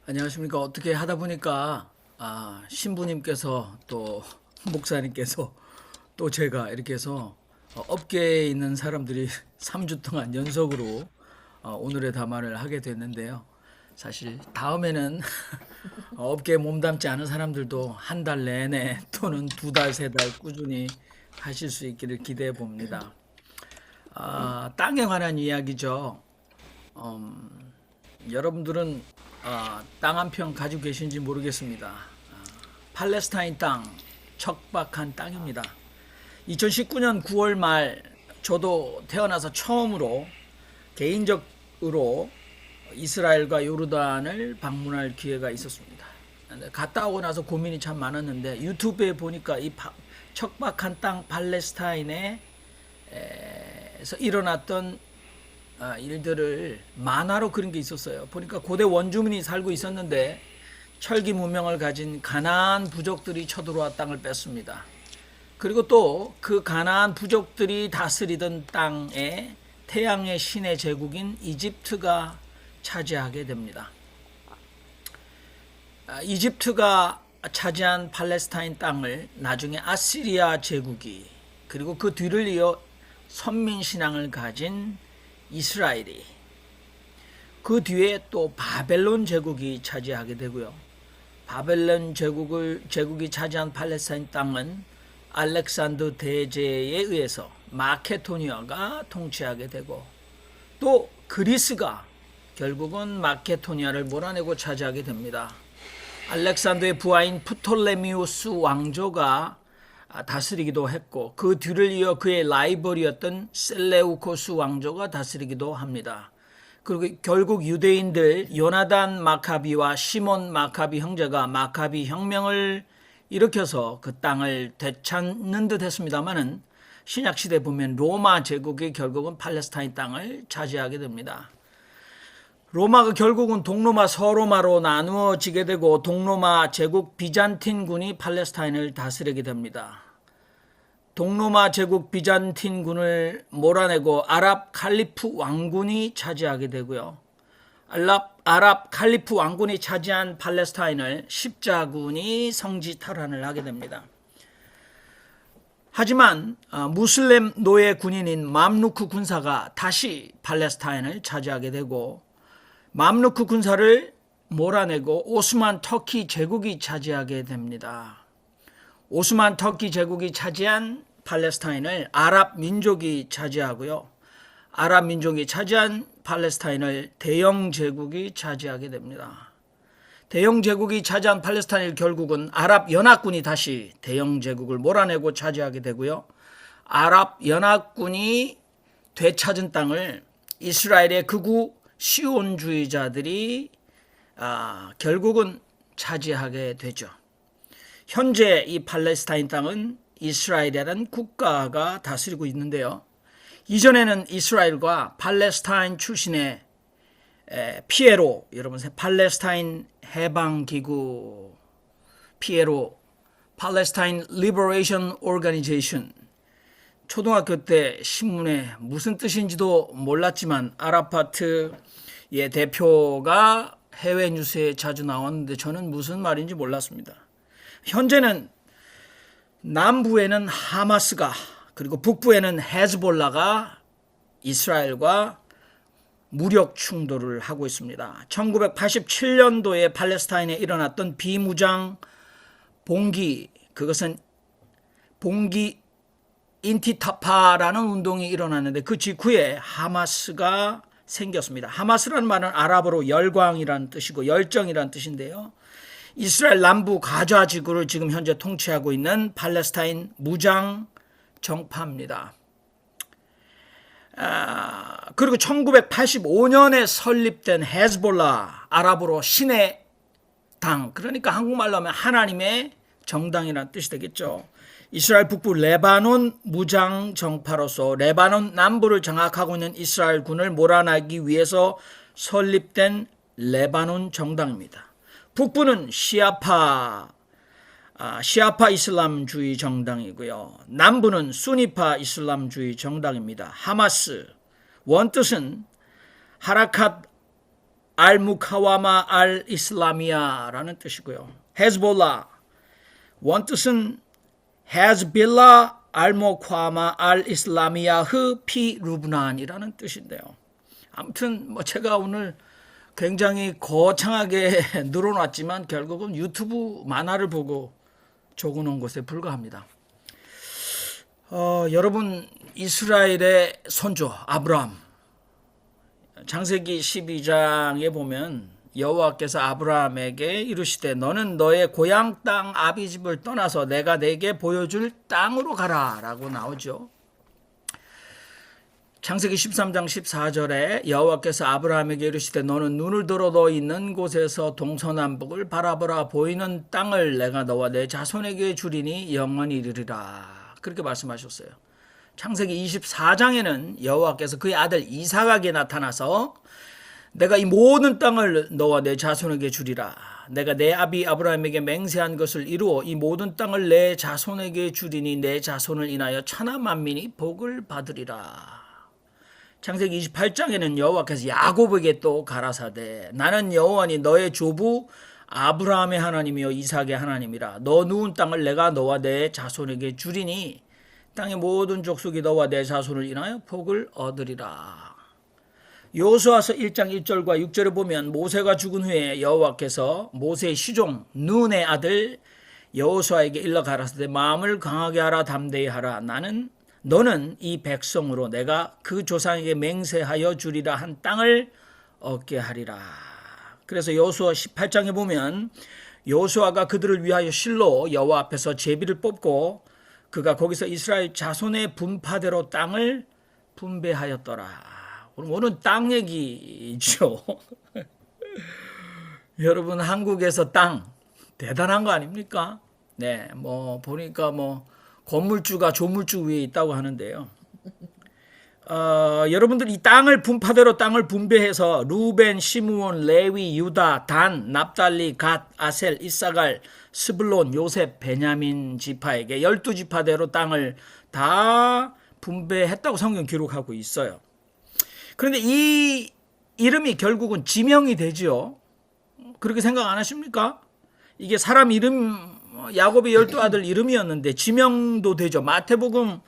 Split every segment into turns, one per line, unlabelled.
안녕하십니까. 어떻게 하다 보니까 신부님께서 또 목사님께서 또 제가 이렇게 해서 업계에 있는 사람들이 3주 동안 연속으로 오늘의 담화를 하게 됐는데요. 사실 다음에는 업계에 몸담지 않은 사람들도 한 달 내내 또는 두 달, 세 달 꾸준히 하실 수 있기를 기대해 봅니다. 땅에 관한 이야기죠. 여러분들은 땅 한 평 가지고 계신지 모르겠습니다. 팔레스타인 땅, 척박한 땅입니다. 2019년 9월 말 저도 태어나서 처음으로 개인적으로 이스라엘과 요르단을 방문할 기회가 있었습니다. 갔다 오고 나서 고민이 참 많았는데 유튜브에 보니까 이 척박한 땅 팔레스타인에서 일어났던 일들을 만화로 그린 게 있었어요. 보니까 고대 원주민이 살고 있었는데 철기 문명을 가진 가나안 부족들이 쳐들어와 땅을 뺐습니다. 그리고 또 그 가나안 부족들이 다스리던 땅에 태양의 신의 제국인 이집트가 차지하게 됩니다. 이집트가 차지한 팔레스타인 땅을 나중에 아시리아 제국이, 그리고 그 뒤를 이어 선민 신앙을 가진 이스라엘이, 그 뒤에 또 바벨론 제국이 차지하게 되고요. 바벨론 제국이 차지한 팔레스타인 땅은 알렉산더 대제에 의해서 마케도니아가 통치하게 되고, 또 그리스가 결국은 마케도니아를 몰아내고 차지하게 됩니다. 알렉산더의 부하인 프톨레미우스 왕조가 다스리기도 했고, 그 뒤를 이어 그의 라이벌이었던 셀레우코스 왕조가 다스리기도 합니다. 그리고 결국 유대인들 요나단 마카비와 시몬 마카비 형제가 마카비 혁명을 일으켜서 그 땅을 되찾는 듯 했습니다마는 신약시대 보면 로마 제국이 결국은 팔레스타인 땅을 차지하게 됩니다. 로마가 결국은 동로마 서로마로 나누어지게 되고 동로마 제국 비잔틴군이 팔레스타인을 다스리게 됩니다. 동로마 제국 비잔틴군을 몰아내고 아랍 칼리프 왕군이 차지하게 되고요. 아랍 칼리프 왕군이 차지한 팔레스타인을 십자군이 성지 탈환을 하게 됩니다. 하지만 무슬림 노예 군인인 맘루크 군사가 다시 팔레스타인을 차지하게 되고, 맘루크 군사를 몰아내고 오스만 터키 제국이 차지하게 됩니다. 오스만 터키 제국이 차지한 팔레스타인을 아랍 민족이 차지하고요. 아랍 민족이 차지한 팔레스타인을 대영 제국이 차지하게 됩니다. 대영 제국이 차지한 팔레스타인을 결국은 아랍 연합군이 다시 대영 제국을 몰아내고 차지하게 되고요. 아랍 연합군이 되찾은 땅을 이스라엘의 극우 시온주의자들이 결국은 차지하게 되죠. 현재 이 팔레스타인 땅은 이스라엘이라는 국가가 다스리고 있는데요. 이전에는 이스라엘과 팔레스타인 출신의 피에로, 여러분 팔레스타인 해방기구 피에로, 팔레스타인 리버레이션 오르가니제이션, 초등학교 때 신문에 무슨 뜻인지도 몰랐지만 아라파트의 대표가 해외 뉴스에 자주 나왔는데 저는 무슨 말인지 몰랐습니다. 현재는 남부에는 하마스가, 그리고 북부에는 헤즈볼라가 이스라엘과 무력 충돌을 하고 있습니다. 1987년도에 팔레스타인에 일어났던 비무장 봉기, 그것은 봉기 인티타파라는 운동이 일어났는데 그 직후에 하마스가 생겼습니다. 하마스라는 말은 아랍어로 열광이라는 뜻이고 열정이라는 뜻인데요. 이스라엘 남부 가자 지구를 지금 현재 통치하고 있는 팔레스타인 무장 정파입니다. 그리고 1985년에 설립된 헤즈볼라, 아랍어로 신의 당, 그러니까 한국말로 하면 하나님의 정당이라는 뜻이 되겠죠. 이스라엘 북부 레바논 무장 정파로서 레바논 남부를 장악하고 있는 이스라엘 군을 몰아내기 위해서 설립된 레바논 정당입니다. 북부는 시아파 이슬람주의 정당이고요. 남부는 수니파 이슬람주의 정당입니다. 하마스, 원뜻은 하라캇 알무카와마 알 이슬라미아라는 뜻이고요. 헤즈볼라 원뜻은 헤즈빌라 알무카와마 알 이슬라미아흐 피 루브난이라는 뜻인데요. 아무튼 뭐 제가 오늘 굉장히 거창하게 늘어놨지만 결국은 유튜브 만화를 보고 적어놓은 것에 불과합니다. 여러분 이스라엘의 선조 아브라함 창세기 12장에 보면 여호와께서 아브라함에게 이르시되 너는 너의 고향 땅 아비집을 떠나서 내가 내게 보여줄 땅으로 가라 라고 나오죠. 창세기 13장 14절에 여호와께서 아브라함에게 이르시되 너는 눈을 들어 너 있는 곳에서 동서남북을 바라보라 보이는 땅을 내가 너와 내 자손에게 주리니 영원히 이르리라 그렇게 말씀하셨어요. 창세기 24장에는 여호와께서 그의 아들 이삭에게 나타나서 내가 이 모든 땅을 너와 내 자손에게 주리라 내가 내 아비 아브라함에게 맹세한 것을 이루어 이 모든 땅을 내 자손에게 주리니 내 자손을 인하여 천하 만민이 복을 받으리라. 창세기 28장에는 여호와께서 야곱에게 또 가라사대 나는 여호와니 너의 조부 아브라함의 하나님이요 이삭의 하나님이라 너 누운 땅을 내가 너와 내 자손에게 주리니 땅의 모든 족속이 너와 내 자손을 인하여 복을 얻으리라. 여호수아서 1장 1절과 6절에 보면 모세가 죽은 후에 여호와께서 모세의 시종 눈의 아들 여호수아에게 일러 가라사대 마음을 강하게 하라 담대히 하라 너는 이 백성으로 내가 그 조상에게 맹세하여 주리라 한 땅을 얻게 하리라. 그래서 여호수아 18장에 보면 여호수아가 그들을 위하여 실로 여호와 앞에서 제비를 뽑고 그가 거기서 이스라엘 자손의 분파대로 땅을 분배하였더라. 오늘은 땅 얘기죠. 여러분 한국에서 땅 대단한 거 아닙니까? 네, 뭐 보니까 뭐 건물주가 조물주 위에 있다고 하는데요. 여러분들 이 땅을 분파대로 땅을 분배해서 루벤, 시므온, 레위, 유다, 단, 납달리, 갓, 아셀, 이사갈, 스불론, 요셉, 베냐민 지파에게 12지파대로 땅을 다 분배했다고 성경 기록하고 있어요. 그런데 이 이름이 결국은 지명이 되죠. 그렇게 생각 안 하십니까? 이게 사람 이름 야곱의 12아들 이름이었는데 지명도 되죠. 마태복음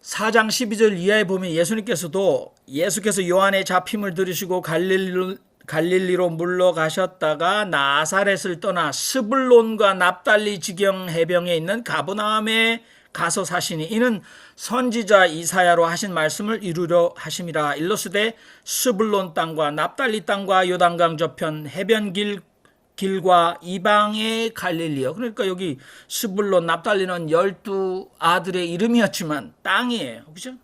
4장 12절 이하에 보면 예수께서 요한의 잡힘을 들으시고 갈릴리로 물러가셨다가 나사렛을 떠나 스불론과 납달리 지경 해변에 있는 가버나움에 가서 사시니 이는 선지자 이사야로 하신 말씀을 이루려 하심이라. 일러스되 스불론 땅과 납달리 땅과 요단강 저편 해변길과 이방의 갈릴리요. 그러니까 여기 스불론 납달리는 12아들의 이름이었지만 땅이에요. 그죠?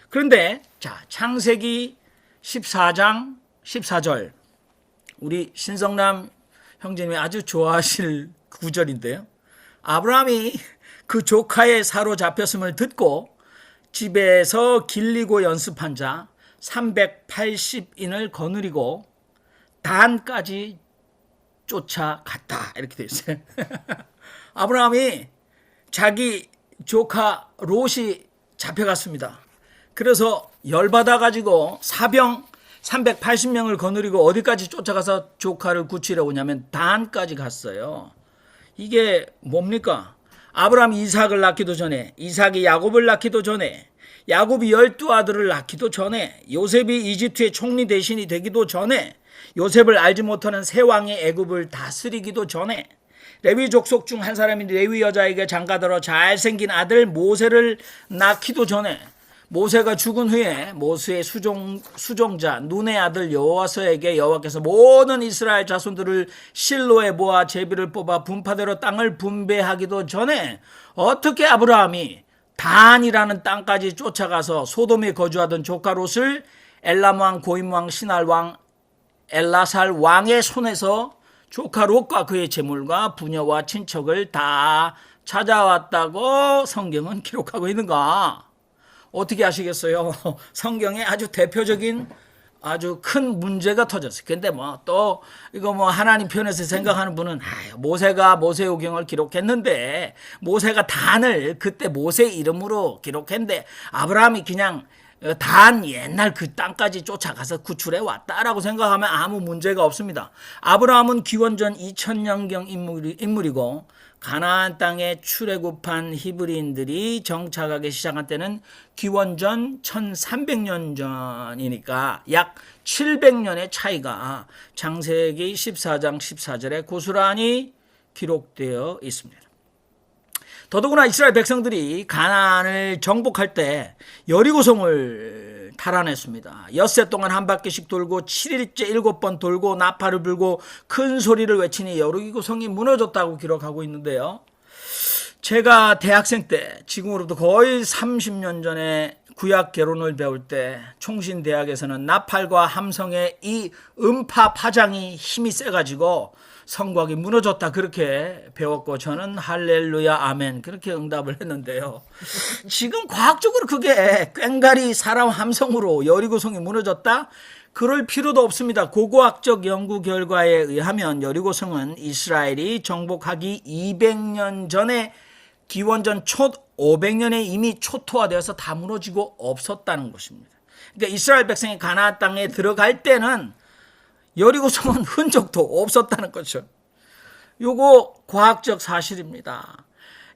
그런데 자, 창세기 14장 14절 우리 신성남 형제님이 아주 좋아하실 구절인데요. 아브라함이 그 조카의 사로잡혔음을 듣고 집에서 길리고 연습한 자 380인을 거느리고 단까지 쫓아갔다 이렇게 되어 있어요. 아브라함이 자기 조카 롯이 잡혀갔습니다. 그래서 열받아 가지고 사병 380명을 거느리고 어디까지 쫓아가서 조카를 구치려고 하냐면 단까지 갔어요. 이게 뭡니까? 아브라함이 이삭을 낳기도 전에, 이삭이 야곱을 낳기도 전에, 야곱이 12아들을 낳기도 전에, 요셉이 이집트의 총리 대신이 되기도 전에, 요셉을 알지 못하는 세 왕의 애굽을 다스리기도 전에, 레위 족속 중 한 사람이 레위 여자에게 장가들어 잘생긴 아들 모세를 낳기도 전에, 모세가 죽은 후에 모세의 수종자 눈의 아들 여호와서에게 여호와께서 모든 이스라엘 자손들을 실로에 모아 제비를 뽑아 분파대로 땅을 분배하기도 전에 어떻게 아브라함이 단이라는 땅까지 쫓아가서 소돔에 거주하던 조카 롯을 엘람 왕, 고임 왕, 시날 왕, 엘라살 왕의 손에서 조카 롯과 그의 재물과 부녀와 친척을 다 찾아왔다고 성경은 기록하고 있는가? 어떻게 아시겠어요? 성경에 아주 대표적인 아주 큰 문제가 터졌어요. 근데 뭐 또 이거 뭐 하나님 편에서 생각하는 분은 모세가 모세오경을 기록했는데 모세가 단을 그때 모세 이름으로 기록했는데 아브라함이 그냥 단 옛날 그 땅까지 쫓아가서 구출해 왔다라고 생각하면 아무 문제가 없습니다. 아브라함은 기원전 2000년경 인물이고 가나안 땅에 출애굽한 히브리인들이 정착하기 시작한 때는 기원전 1300년 전이니까 약 700년의 차이가 창세기 14장 14절에 고스란히 기록되어 있습니다. 더더구나 이스라엘 백성들이 가나안을 정복할 때 여리고성을 탈환했습니다. 엿새 동안 한 바퀴씩 돌고 7일째 7번 돌고 나팔을 불고 큰 소리를 외치니 여리고성이 무너졌다고 기록하고 있는데요. 제가 대학생 때 지금으로부터 거의 30년 전에 구약 개론을 배울 때 총신대학에서는 나팔과 함성의 이 음파 파장이 힘이 세가지고 성곽이 무너졌다 그렇게 배웠고 저는 할렐루야 아멘 그렇게 응답을 했는데요. 지금 과학적으로 그게 꽹가리 사람 함성으로 여리고성이 무너졌다? 그럴 필요도 없습니다. 고고학적 연구 결과에 의하면 여리고성은 이스라엘이 정복하기 200년 전에 기원전 초 500년에 이미 초토화되어서 다 무너지고 없었다는 것입니다. 그러니까 이스라엘 백성이 가나안 땅에 들어갈 때는 여리고성은 흔적도 없었다는 거죠. 요거 과학적 사실입니다.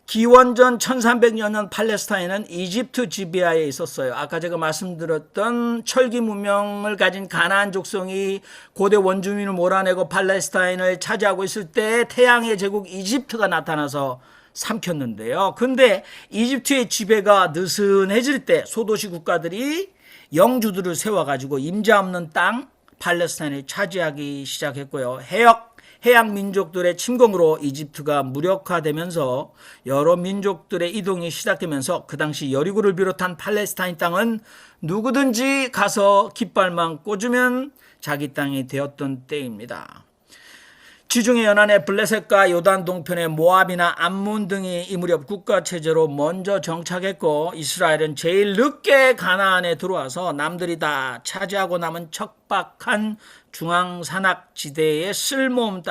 기원전 1300년 팔레스타인은 이집트 지배하에 있었어요. 아까 제가 말씀드렸던 철기 문명을 가진 가나안 족속이 고대 원주민을 몰아내고 팔레스타인을 차지하고 있을 때 태양의 제국 이집트가 나타나서 삼켰는데요. 근데 이집트의 지배가 느슨해질 때 소도시 국가들이 영주들을 세워가지고 임자 없는 땅 팔레스타인을 차지하기 시작했고요. 해양 민족들의 침공으로 이집트가 무력화되면서 여러 민족들의 이동이 시작되면서 그 당시 여리고를 비롯한 팔레스타인 땅은 누구든지 가서 깃발만 꽂으면 자기 땅이 되었던 때입니다. 지중해 연안의 블레셋과 요단 동편의 모압이나 암몬 등이 이 무렵 국가체제로 먼저 정착했고 이스라엘은 제일 늦게 가나안에 들어와서 남들이 다 차지하고 남은 척박한 중앙산악지대의 쓸모없는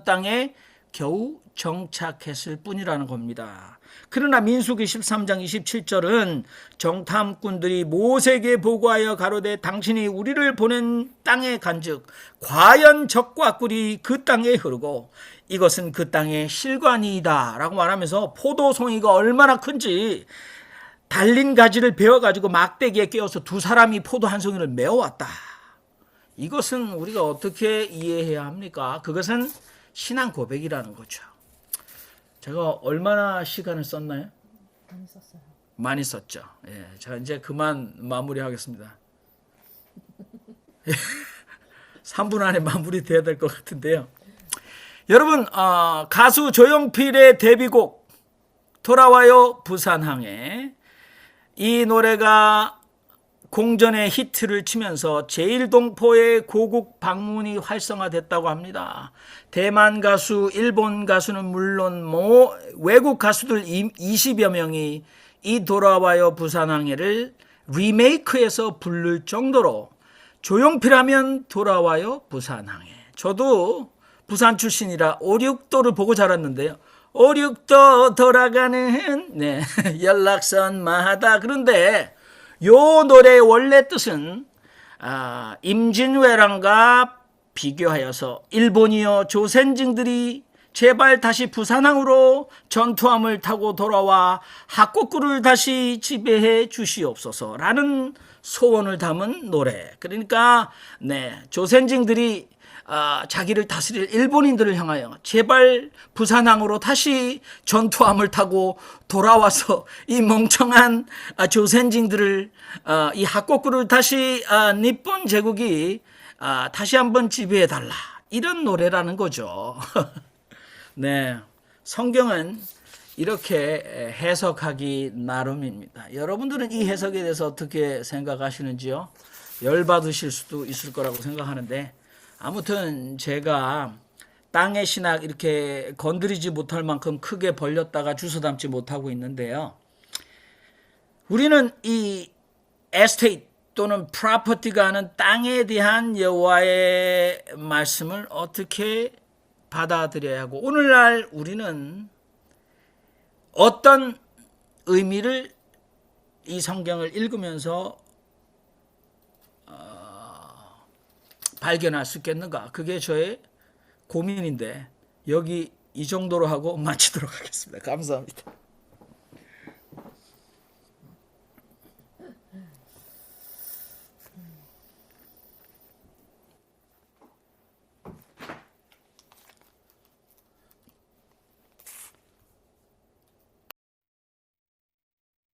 땅에 겨우 정착했을 뿐이라는 겁니다. 그러나 민수기 13장 27절은 정탐꾼들이 모세에게 보고하여 가로되 당신이 우리를 보낸 땅에 간즉 과연 적과 꿀이 그 땅에 흐르고 이것은 그 땅의 실관이다 라고 말하면서 포도송이가 얼마나 큰지 달린 가지를 베어가지고 막대기에 끼워서 두 사람이 포도 한 송이를 메어왔다. 이것은 우리가 어떻게 이해해야 합니까? 그것은 신앙 고백이라는 거죠. 제가 얼마나 시간을 썼나요?
많이 썼어요.
많이 썼죠. 예, 자 이제 그만 마무리하겠습니다. 3분 안에 마무리돼야 될 것 같은데요. 여러분 가수 조용필의 데뷔곡 돌아와요 부산항에 이 노래가 공전의 히트를 치면서 제1동포의 고국 방문이 활성화됐다고 합니다. 대만 가수, 일본 가수는 물론 외국 가수들 20여 명이 이 돌아와요 부산항해를 리메이크해서 부를 정도로 조용필하면 돌아와요 부산항해. 저도 부산 출신이라 5,6도를 보고 자랐는데요. 5,6도 돌아가는 연락선마다. 그런데 요 노래의 원래 뜻은 임진왜란과 비교하여서 일본이여 조선징들이 제발 다시 부산항으로 전투함을 타고 돌아와 학곡구를 다시 지배해 주시옵소서라는 소원을 담은 노래. 그러니까 조선징들이 자기를 다스릴 일본인들을 향하여 제발 부산항으로 다시 전투함을 타고 돌아와서 이 멍청한 조선징들을 이 학곡구를 다시 니폰 제국이 다시 한번 지배해달라 이런 노래라는 거죠. 네, 성경은 이렇게 해석하기 나름입니다. 여러분들은 이 해석에 대해서 어떻게 생각하시는지요? 열받으실 수도 있을 거라고 생각하는데 아무튼 제가 땅의 신학 이렇게 건드리지 못할 만큼 크게 벌렸다가 주워 담지 못하고 있는데요. 우리는 이 에스테이트 또는 프로퍼티가 하는 땅에 대한 여호와의 말씀을 어떻게 받아들여야 하고 오늘날 우리는 어떤 의미를 이 성경을 읽으면서 발견할 수 있겠는가? 그게 저의 고민인데 여기 이 정도로 하고 마치도록 하겠습니다. 감사합니다.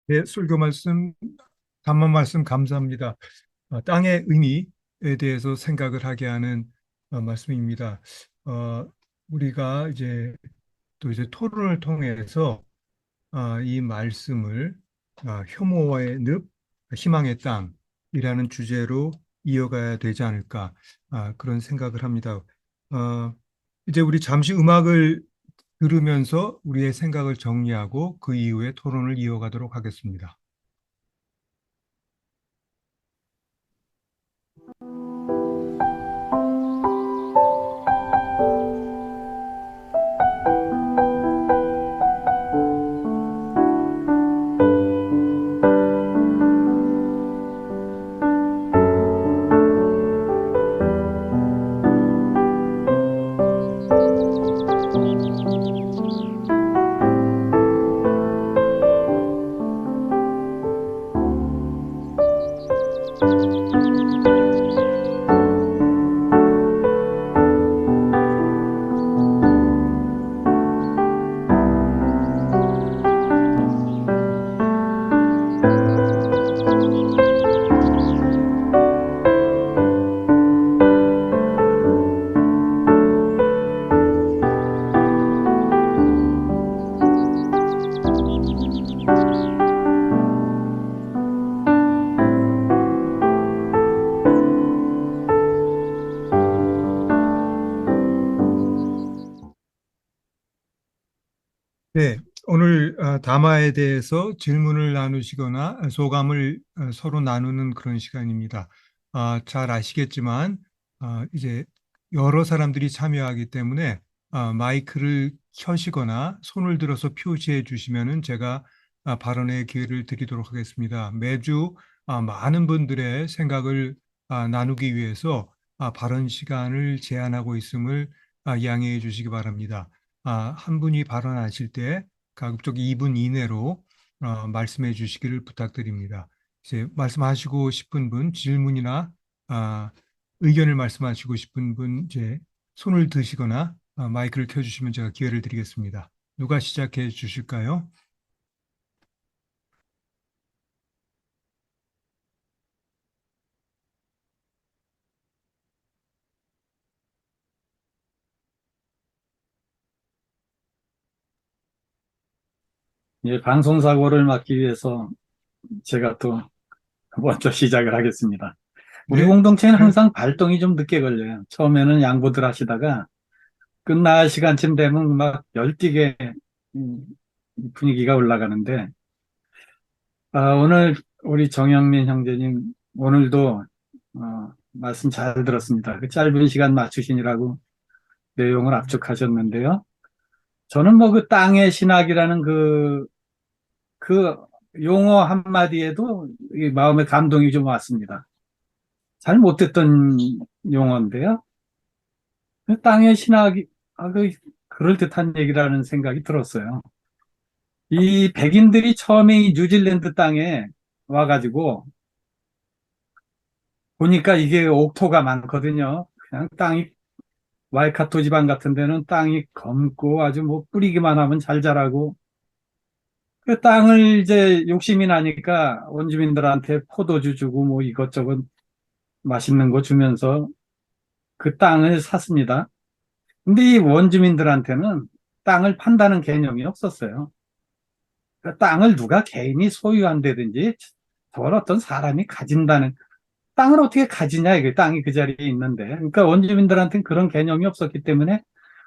네, 설교 말씀, 담화 말씀 감사합니다. 땅의 의미에 대해서 생각을 하게 하는 말씀입니다. 우리가 이제 또 이제 토론을 통해서 이 말씀을 효모와의 늪, 희망의 땅이라는 주제로 이어가야 되지 않을까 그런 생각을 합니다. 이제 우리 잠시 음악을 들으면서 우리의 생각을 정리하고 그 이후에 토론을 이어가도록 하겠습니다. 네, 오늘 담화에 대해서 질문을 나누시거나 소감을 서로 나누는 그런 시간입니다. 잘 아시겠지만 이제 여러 사람들이 참여하기 때문에 마이크를 켜시거나 손을 들어서 표시해 주시면은 제가 발언의 기회를 드리도록 하겠습니다. 매주 많은 분들의 생각을 나누기 위해서 발언 시간을 제한하고 있음을 양해해 주시기 바랍니다. 한 분이 발언하실 때 가급적 2분 이내로 말씀해 주시기를 부탁드립니다. 이제 말씀하시고 싶은 분, 질문이나 의견을 말씀하시고 싶은 분, 이제 손을 드시거나 마이크를 켜주시면 제가 기회를 드리겠습니다. 누가 시작해 주실까요?
예, 방송사고를 막기 위해서 제가 또 먼저 시작을 하겠습니다. 우리
네,
공동체는
네,
항상 발동이 좀 늦게 걸려요. 처음에는 양보들 하시다가 끝날 시간쯤 되면 막 열띠게 음, 분위기가 올라가는데, 오늘 우리 정영민 형제님, 오늘도 말씀 잘 들었습니다. 그 짧은 시간 맞추시느라고 내용을 압축하셨는데요. 저는 뭐 그 땅의 신학이라는 그 용어 한마디에도 이 마음에 감동이 좀 왔습니다. 잘 못했던 용어인데요. 그 땅의 신학이, 그럴듯한 얘기라는 생각이 들었어요. 이 백인들이 처음에 이 뉴질랜드 땅에 와가지고 보니까 이게 옥토가 많거든요. 그냥 땅이, 와이카토 지방 같은 데는 땅이 검고 아주 뭐 뿌리기만 하면 잘 자라고, 그 땅을 이제 욕심이 나니까 원주민들한테 포도주 주고 뭐 이것저것 맛있는 거 주면서 그 땅을 샀습니다. 근데 이 원주민들한테는 땅을 판다는 개념이 없었어요. 그 땅을 누가 개인이 소유한다든지 저걸 어떤 사람이 가진다는, 땅을 어떻게 가지냐, 이게 땅이 그 자리에 있는데. 그러니까 원주민들한테는 그런 개념이 없었기 때문에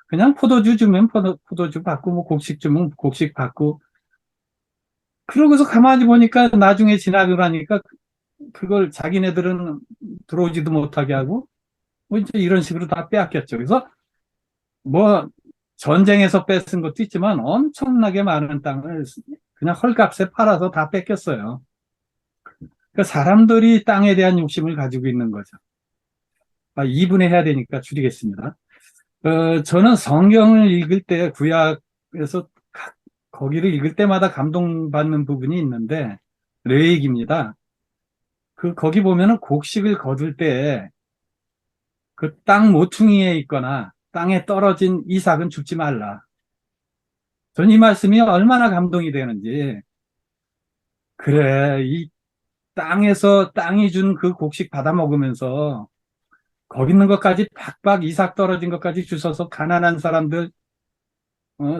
그냥 포도주 주면 포도주 받고 뭐 곡식 주면 곡식 받고, 그러고서 가만히 보니까 나중에 진학을 하니까 그걸 자기네들은 들어오지도 못하게 하고 뭐 이제 이런 식으로 다 빼앗겼죠. 그래서 뭐 전쟁에서 뺏은 것도 있지만 엄청나게 많은 땅을 그냥 헐값에 팔아서 다 뺏겼어요. 사람들이 땅에 대한 욕심을 가지고 있는 거죠. 2분에 해야 되니까 줄이겠습니다. 저는 성경을 읽을 때 구약에서 거기를 읽을 때마다 감동받는 부분이 있는데 레위기입니다. 거기 보면은 곡식을 거둘 때 그 땅 모퉁이에 있거나 땅에 떨어진 이삭은 줍지 말라. 전 이 말씀이 얼마나 감동이 되는지. 그래, 이 땅에서 땅이 준 그 곡식 받아 먹으면서 거기 있는 것까지 박박 이삭 떨어진 것까지 주워서 가난한 사람들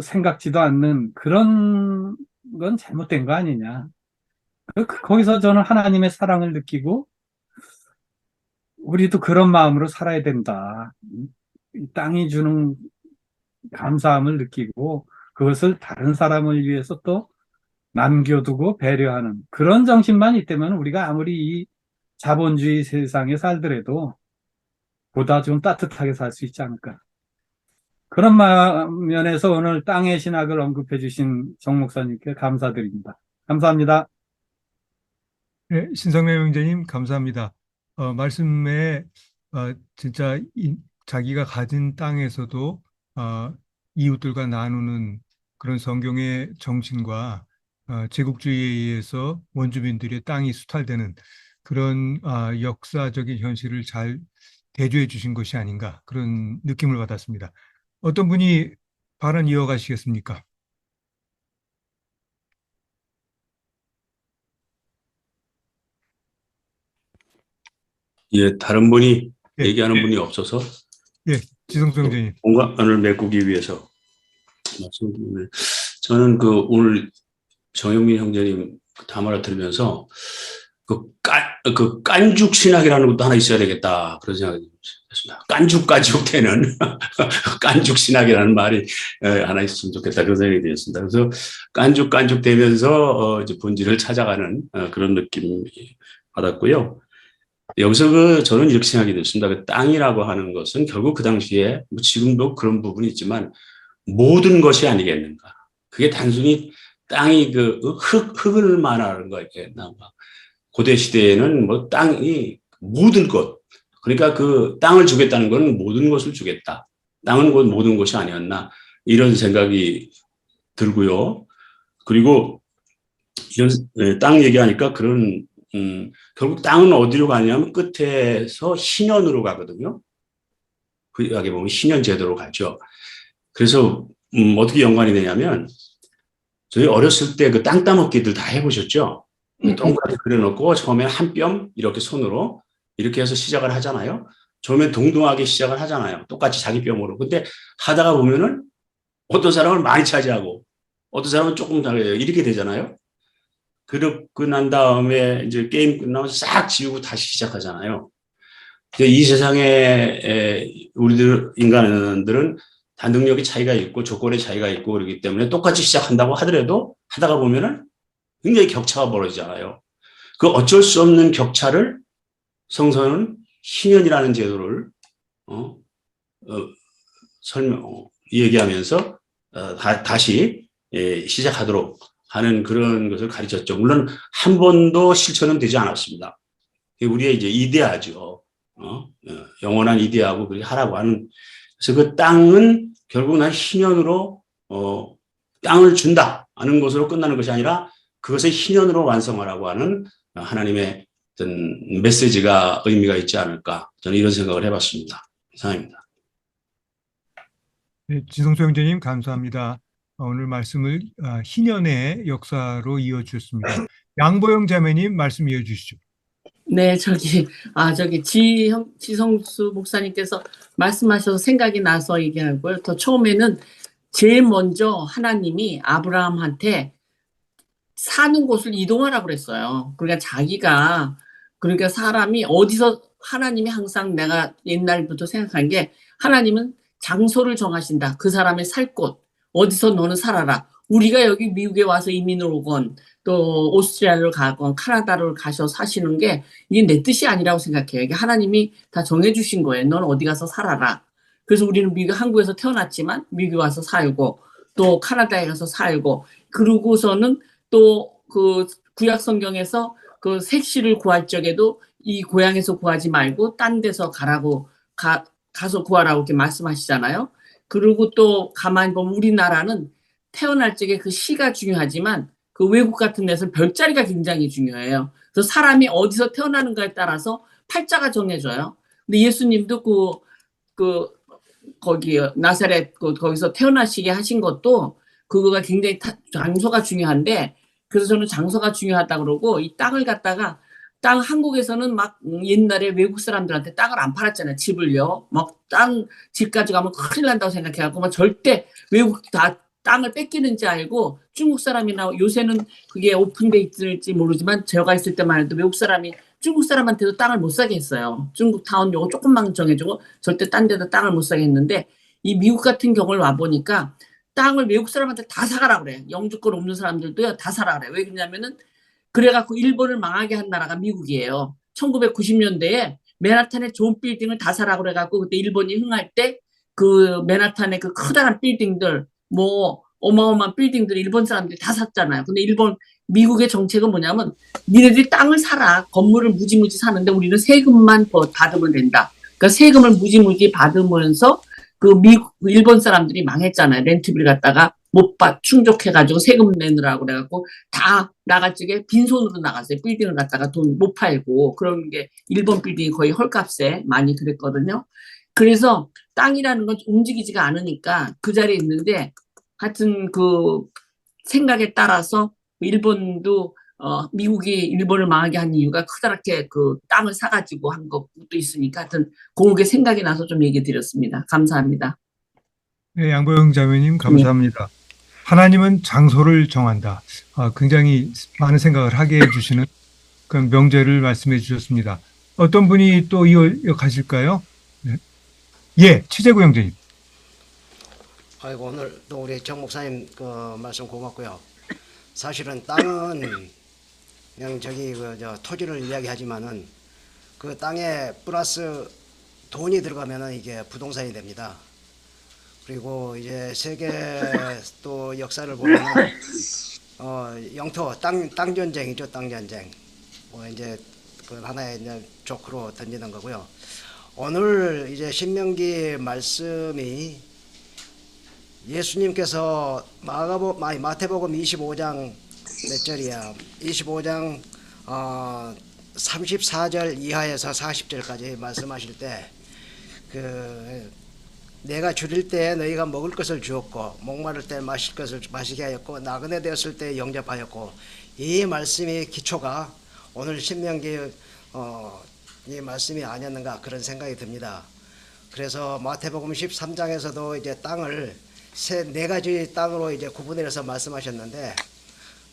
생각지도 않는 그런 건 잘못된 거 아니냐. 거기서 저는 하나님의 사랑을 느끼고 우리도 그런 마음으로 살아야 된다. 이 땅이 주는 감사함을 느끼고 그것을 다른 사람을 위해서 또 남겨두고 배려하는 그런 정신만 있다면 우리가 아무리 이 자본주의 세상에 살더라도 보다 좀 따뜻하게 살 수 있지 않을까. 그런 면에서 오늘 땅의 신학을 언급해 주신 정 목사님께 감사드립니다. 감사합니다.
네, 신성래 형제님 감사합니다. 말씀에 진짜 자기가 가진 땅에서도 이웃들과 나누는 그런 성경의 정신과 제국주의에 의해서 원주민들의 땅이 수탈되는 그런 역사적인 현실을 잘 대조해 주신 것이 아닌가 그런 느낌을 받았습니다. 어떤 분이 발언 이어가시겠습니까?
예, 다른 분이
예,
얘기하는 분이 없어서
예, 지성수 형제님.
공감을 메꾸기 위해서 말씀드리면 저는 오늘 정영민 형제님 담화를 들으면서 그 깐죽 신학이라는 것도 하나 있어야 되겠다 그런 생각이 들었습니다. 깐죽까지 되는 깐죽 신학이라는 말이 하나 있으면 좋겠다 그런 생각이 들었습니다. 그래서 깐죽 되면서 이제 본질을 찾아가는 그런 느낌 받았고요. 여기서 저는 이렇게 생각이 됐습니다. 그 땅이라고 하는 것은 결국 그 당시에 뭐 지금도 그런 부분이 있지만 모든 것이 아니겠는가. 그게 단순히 땅이 흙을 말하는 거였겠나. 고대 시대에는 뭐 땅이 모든 것. 그러니까 그 땅을 주겠다는 건 모든 것을 주겠다. 땅은 곧 모든 것이 아니었나. 이런 생각이 들고요. 그리고 이런 땅 얘기하니까 결국 땅은 어디로 가냐면 끝에서 신현으로 가거든요. 구약에 보면 신현 제도로 가죠. 그래서 어떻게 연관이 되냐면 저희 어렸을 때 그 땅 따먹기들 다 해보셨죠? 동그랗게 그려놓고 처음에 한 뼘 이렇게 손으로 이렇게 해서 시작을 하잖아요. 처음에 동동하게 시작을 하잖아요. 똑같이 자기 뼘으로. 근데 하다가 보면은 어떤 사람은 많이 차지하고 어떤 사람은 조금 이렇게 되잖아요. 그러고 난 다음에 이제 게임 끝나면 싹 지우고 다시 시작하잖아요. 이 세상에 우리들 인간들은 단능력의 차이가 있고 조건의 차이가 있고 그렇기 때문에 똑같이 시작한다고 하더라도 하다가 보면은 굉장히 격차가 벌어지잖아요. 그 어쩔 수 없는 격차를 성서는 희년이라는 제도를 얘기하면서 다시 시작하도록 하는 그런 것을 가르쳤죠. 물론 한 번도 실천은 되지 않았습니다. 우리의 이제 이데아죠. 영원한 이데아고 그렇게 하라고 하는. 그래서 그 땅은 결국 난 희년으로 땅을 준다 하는 것으로 끝나는 것이 아니라 그것을 희년으로 완성하라고 하는 하나님의 어떤 메시지가 의미가 있지 않을까 저는 이런 생각을 해봤습니다. 이상입니다.
네, 지성수 형제님 감사합니다. 오늘 말씀을 희년의 역사로 이어주셨습니다. 양보영 자매님 말씀 이어주시죠.
네, 지성수 목사님께서 말씀하셔서 생각이 나서 얘기하고요. 더 처음에는 제일 먼저 하나님이 아브라함한테 사는 곳을 이동하라고 그랬어요. 그러니까 사람이 어디서 하나님이 항상 내가 옛날부터 생각한 게 하나님은 장소를 정하신다. 그 사람의 살 곳. 어디서 너는 살아라. 우리가 여기 미국에 와서 이민을 오건 또 오스트리아를 가건 카나다를 가셔 사시는 게 이게 내 뜻이 아니라고 생각해요. 이게 하나님이 다 정해주신 거예요. 너는 어디 가서 살아라. 그래서 우리는 한국에서 태어났지만 미국에 와서 살고 또 카나다에 가서 살고 그러고서는 또 그 구약 성경에서 그 색시를 구할 적에도 이 고향에서 구하지 말고 딴 데서 가서 구하라고 이렇게 말씀하시잖아요. 그리고 또 가만히 보면 우리나라는 태어날 적에 그 시가 중요하지만 그 외국 같은 데서 별자리가 굉장히 중요해요. 그래서 사람이 어디서 태어나는가에 따라서 팔자가 정해져요. 근데 예수님도 거기 나사렛 거기서 태어나시게 하신 것도 그거가 굉장히 장소가 중요한데, 그래서 저는 장소가 중요하다 그러고 이 땅을 갖다가 한국에서는 막 옛날에 외국 사람들한테 땅을 안 팔았잖아요. 집을요. 막 집 가져가면 큰일 난다고 생각해갖고 막 절대 외국 다 땅을 뺏기는지 알고 중국 사람이나 요새는 그게 오픈돼 있을지 모르지만 제가 있을 때만 해도 외국 사람이 중국 사람한테도 땅을 못 사게 했어요. 중국 타운 요거 조금만 정해주고 절대 딴 데도 땅을 못 사게 했는데, 이 미국 같은 경우를 와보니까 땅을 외국 사람한테 다 사가라 그래. 영주권 없는 사람들도요, 다 사라 그래. 왜 그러냐면은 그래갖고 일본을 망하게 한 나라가 미국이에요. 1990년대에 맨하탄에 좋은 빌딩을 다 사라 그래갖고 그때 일본이 흥할 때 그 맨하탄에 그 커다란 빌딩들 뭐 어마어마한 빌딩들 일본 사람들이 다 샀잖아요. 근데 미국의 정책은 뭐냐면 니네들이 땅을 사라. 건물을 무지무지 사는데 우리는 세금만 받으면 된다. 그러니까 세금을 무지무지 받으면서 일본 사람들이 망했잖아요. 렌트비를 갖다가 충족해가지고 세금 내느라고 그래갖고 다 나갈 적에 빈손으로 나갔어요. 빌딩을 갖다가 돈 못 팔고. 그런 게 일본 빌딩이 거의 헐값에 많이 그랬거든요. 그래서 땅이라는 건 움직이지가 않으니까 그 자리에 있는데, 하여튼 그 생각에 따라서 일본도 미국이 일본을 망하게 한 이유가 커다랗게 그 땅을 사가지고 한 것도 있으니까, 하여튼 그게 생각이 나서 좀 얘기 드렸습니다. 감사합니다.
네, 양보영 자매님 감사합니다. 하나님은 장소를 정한다. 굉장히 많은 생각을 하게 해주시는 그런 명제를 말씀해 주셨습니다. 어떤 분이 또 이어가실까요? 네. 예, 치재구 형제님.
아이고, 오늘 또 우리 정 목사님 그 말씀 고맙고요. 사실은 땅은 그냥 토지를 이야기하지만은 그 땅에 플러스 돈이 들어가면은 이게 부동산이 됩니다. 그리고 이제 세계 또 역사를 보면은 영토 땅 전쟁이죠, 땅 전쟁. 뭐 이제 그 하나의 이제 조크로 던지는 거고요. 오늘 이제 신명기 말씀이 예수님께서 마태복음 25장 몇 절이야? 25장 34절 이하에서 40절까지 말씀하실 때 내가 줄일 때 너희가 먹을 것을 주었고 목마를 때 마실 것을 마시게 하였고 나그네 되었을 때 영접하였고, 이 말씀이 기초가 오늘 신명기 이 말씀이 아니었는가 그런 생각이 듭니다. 그래서 마태복음 13장에서도 이제 땅을 네 가지 땅으로 이제 구분해서 말씀하셨는데,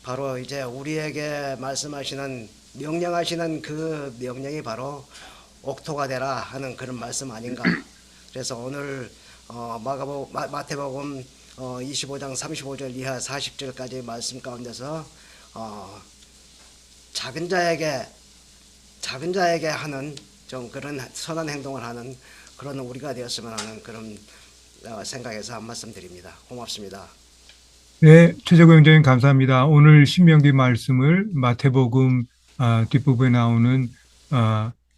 바로 이제 우리에게 말씀하시는 명령하시는 그 명령이 바로 옥토가 되라 하는 그런 말씀 아닌가. 그래서 오늘 마태복음 25장 35절 이하 40절까지 말씀 가운데서 작은 자에게 하는 좀 그런 선한 행동을 하는 그런 우리가 되었으면 하는 그런 생각에서 한 말씀 드립니다. 고맙습니다.
네, 최재구 형제님 감사합니다. 오늘 신명기 말씀을 마태복음 뒷부분에 나오는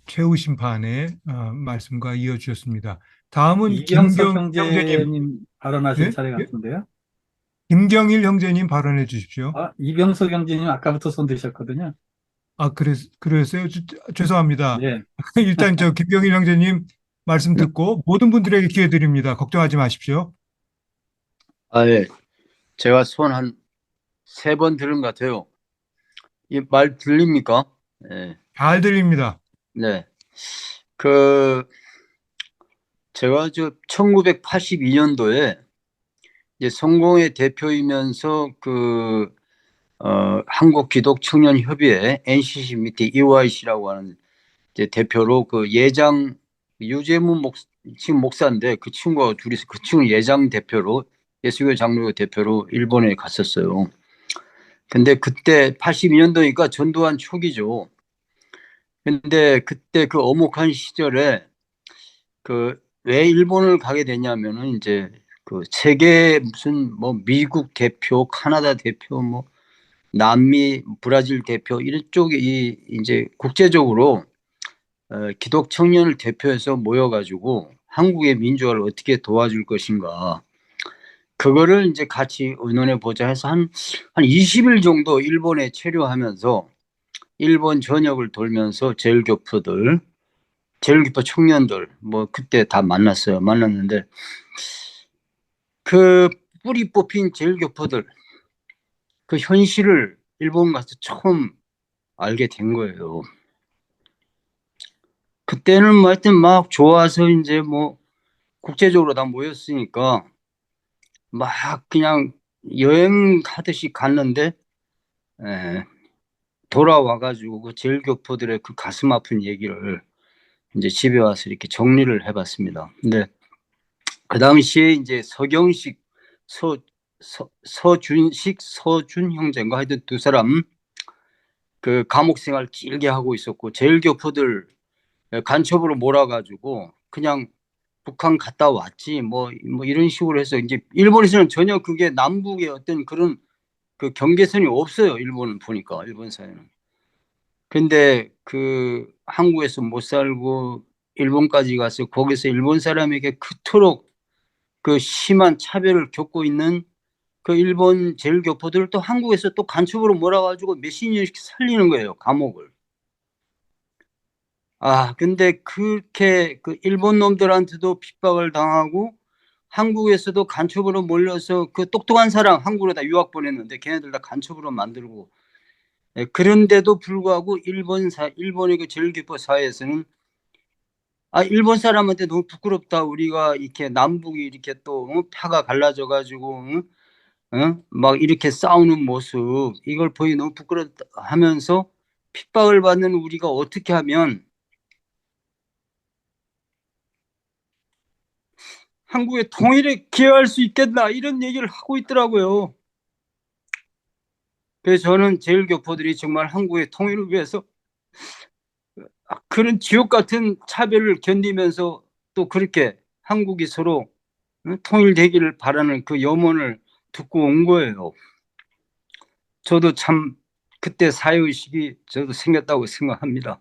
최후 심판의 말씀과 이어주셨습니다. 다음은
이병석
김경 형제님.
형제님 발언하실
네?
차례 같은데요.
김경일 형제님 발언해 주십시오.
이병석 형제님 아까부터 손 드셨거든요.
그랬어요? 죄송합니다.
네.
일단 김경일 형제님 말씀 듣고 모든 분들에게 기회 드립니다. 걱정하지 마십시오.
예. 제가 손 한 3번 들은 것 같아요. 이 말 들립니까? 예.
잘 들립니다.
네. 제가 1982년도에 이제 성공회 대표이면서 한국기독청년협의회 NCC 밑에 EYC라고 하는 이제 대표로 유재문 지금 목사인데 그 친구가 둘이서 그 친구 예장 대표로 예수교 장로교 대표로 일본에 갔었어요. 근데 그때 82년도니까 전두환 초기죠. 근데 그때 그 엄혹한 시절에 왜 일본을 가게 되냐면은 이제 세계 무슨 미국 대표, 카나다 대표 남미, 브라질 대표 이런 쪽이 이제 국제적으로 기독 청년을 대표해서 모여가지고 한국의 민주화를 어떻게 도와줄 것인가. 그거를 이제 같이 의논해 보자 해서 한 20일 정도 일본에 체류하면서 일본 전역을 돌면서 제일교포 청년들 뭐 그때 다 만났어요. 만났는데 그 뿌리 뽑힌 제일교포들 그 현실을 일본 가서 처음 알게 된 거예요. 그때는 뭐 하여튼 막 좋아서 이제 뭐 국제적으로 다 모였으니까 막 그냥 여행하듯이 갔는데 돌아와가지고 그 제일교포들의 그 가슴 아픈 얘기를 이제 집에 와서 이렇게 정리를 해봤습니다. 근데 그 당시에 이제 서경식, 서준 형제인가 하여튼 두 사람 그 감옥 생활 길게 하고 있었고 제일교포들 간첩으로 몰아가지고 그냥 북한 갔다 왔지 뭐 이런 식으로 해서 이제 일본에서는 전혀 그게 남북의 어떤 그런 그 경계선이 없어요. 일본은 보니까 일본 사회는. 근데 그 한국에서 못 살고 일본까지 가서 거기서 일본 사람에게 그토록 그 심한 차별을 겪고 있는 그 일본 제일교포들을 또 한국에서 또 간첩으로 몰아가지고 몇십 년씩 살리는 거예요. 감옥을. 근데 그렇게 그 일본 놈들한테도 핍박을 당하고 한국에서도 간첩으로 몰려서 그 똑똑한 사람 한국으로 다 유학 보냈는데 걔네들 다 간첩으로 만들고 그런데도 불구하고 일본의 그 제일교포 사회에서는 일본 사람한테 너무 부끄럽다. 우리가 이렇게 남북이 이렇게 또 표가 갈라져 가지고 막 이렇게 싸우는 모습 이걸 보기 너무 부끄럽다 하면서 핍박을 받는 우리가 어떻게 하면 한국의 통일에 기여할 수 있겠나 이런 얘기를 하고 있더라고요. 그래서 저는 제일교포들이 정말 한국의 통일을 위해서 그런 지옥 같은 차별을 견디면서 또 그렇게 한국이 서로 통일되기를 바라는 그 염원을 듣고 온 거예요. 저도 참 그때 사회의식이 저도 생겼다고 생각합니다.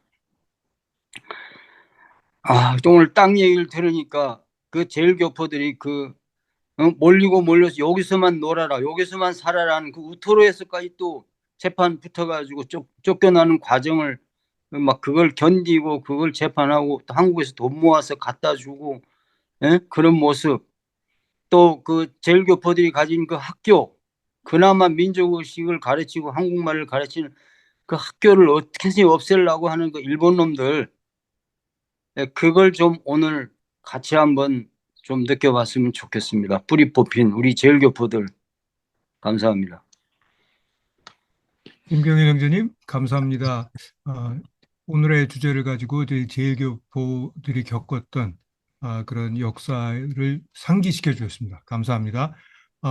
오늘 땅 얘기를 들으니까 그 제일교포들이 몰려서 여기서만 놀아라 여기서만 살아라는 그 우토로에서까지 또 재판 붙어가지고 쫓겨나는 과정을 막 그걸 견디고 그걸 재판하고 또 한국에서 돈 모아서 갖다 주고 그런 모습 또 그 제일교포들이 가진 그 학교 그나마 민족의식을 가르치고 한국말을 가르치는 그 학교를 어떻게 없애려고 하는 그 일본 놈들 그걸 좀 오늘 같이 한번 좀 느껴봤으면 좋겠습니다. 뿌리 뽑힌 우리 제일교포들 감사합니다.
김경일 형제님, 감사합니다. 오늘의 주제를 가지고 저희 제일교포들이 겪었던 그런 역사를 상기시켜 주셨습니다. 감사합니다.